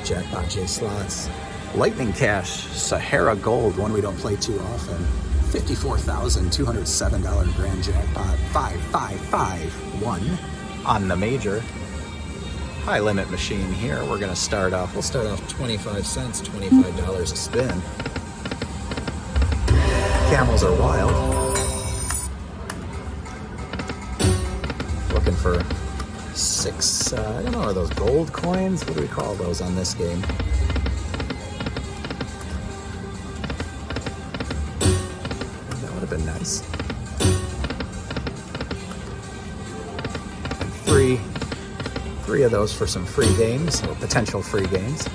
Jackpot J Slots. Lightning Cash, Sahara Gold, one we don't play too often. $54,207 grand jackpot, 5551 on the major. High limit machine here. We'll start off 25 cents, $25 a spin. Camels are wild. Looking for 6, I don't know, are those gold coins? What do we call those on this game? That would have been nice. And three of those for some free games, or potential free games.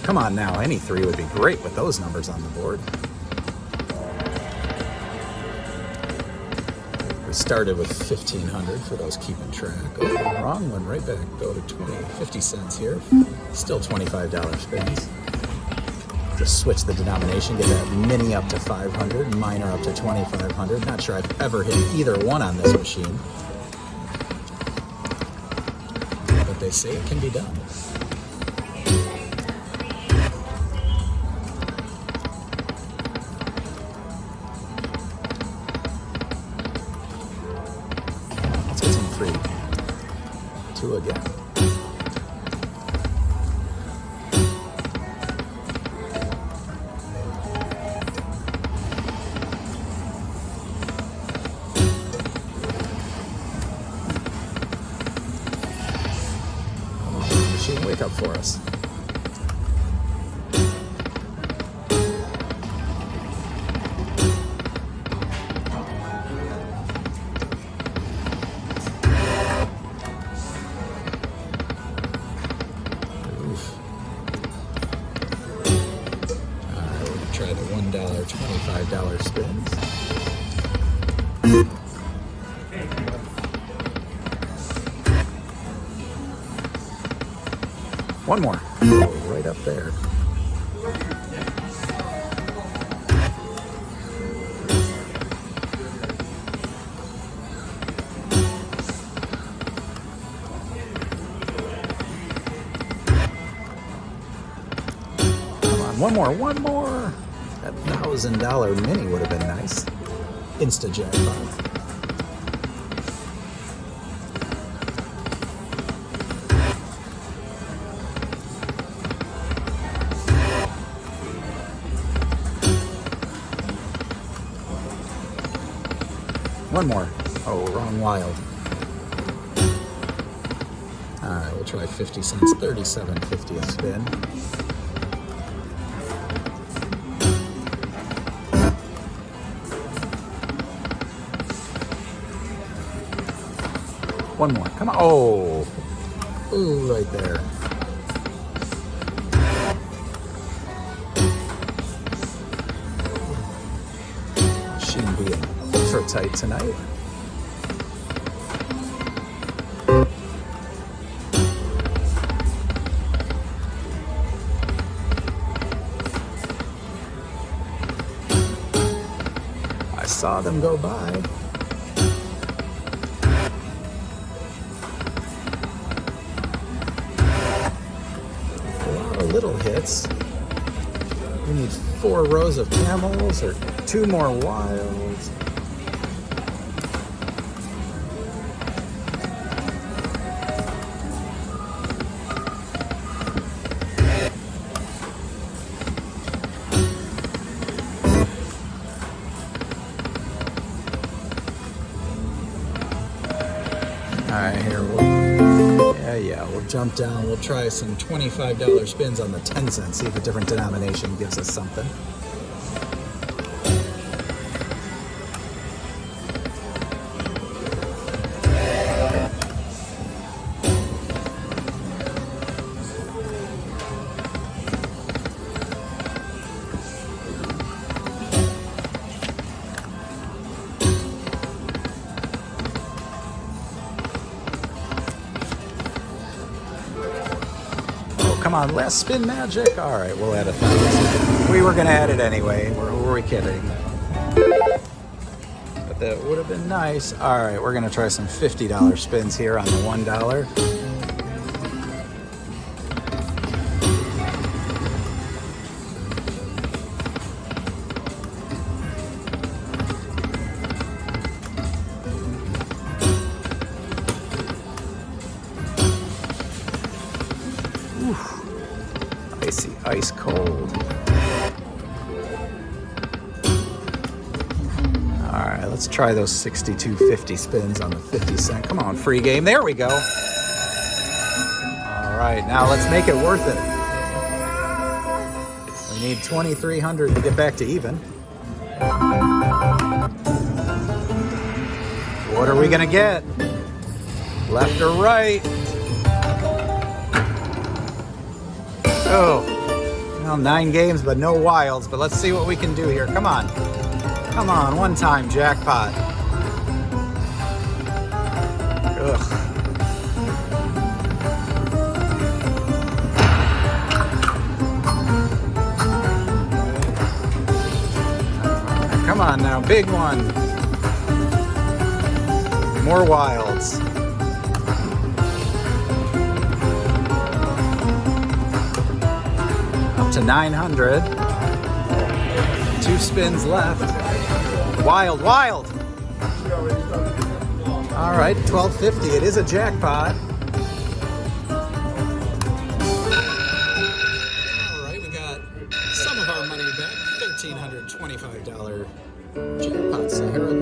Come on now, any 3 would be great with those numbers on the board. We started with 1,500 for those keeping track. Oh, wrong one, right back. Go to 50 cents here. Still $25 spins. Just switch the denomination, get that mini up to 500, minor up to 2,500. Not sure I've ever hit either one on this machine. But they say it can be done. Let's get some free. 2 again. Wake up for us. Alright, we're gonna try the $1, $25 spins. One more. Oh, right up there. Come on, one more. That $1,000 mini would have been nice. Insta jackpot. One more. Oh, wrong wild. Alright, we'll try 50 cents, $37.50 a spin. One more. Come on. Oh. Ooh, right there. Machine being ultra tight tonight. I saw them go by. A lot of little hits. We need 4 rows of camels or 2 more wilds. Alright, here we'll jump down. We'll try some $25 spins on the 10 cents, see if a different denomination gives us something. Come on, last spin magic. All right, we'll add 1,000. We were going to add it anyway. Were we kidding? But that would have been nice. All right, we're going to try some $50 spins here on the $1. Icy, ice cold. All right, let's try those 62.50 spins on the 50 cent. Come on, free game. There we go. All right, now let's make it worth it. We need 2,300 to get back to even. What are we gonna get? Left or right? Oh, well, 9 games, but no wilds. But let's see what we can do here. Come on. Come on, one time, jackpot. Ugh. Come on now, big one. More wilds. Up to 900. 2 spins left. Wild, wild. All right, 12.50. It is a jackpot. All right, we got some of our money back. $1,325 jackpot Sahara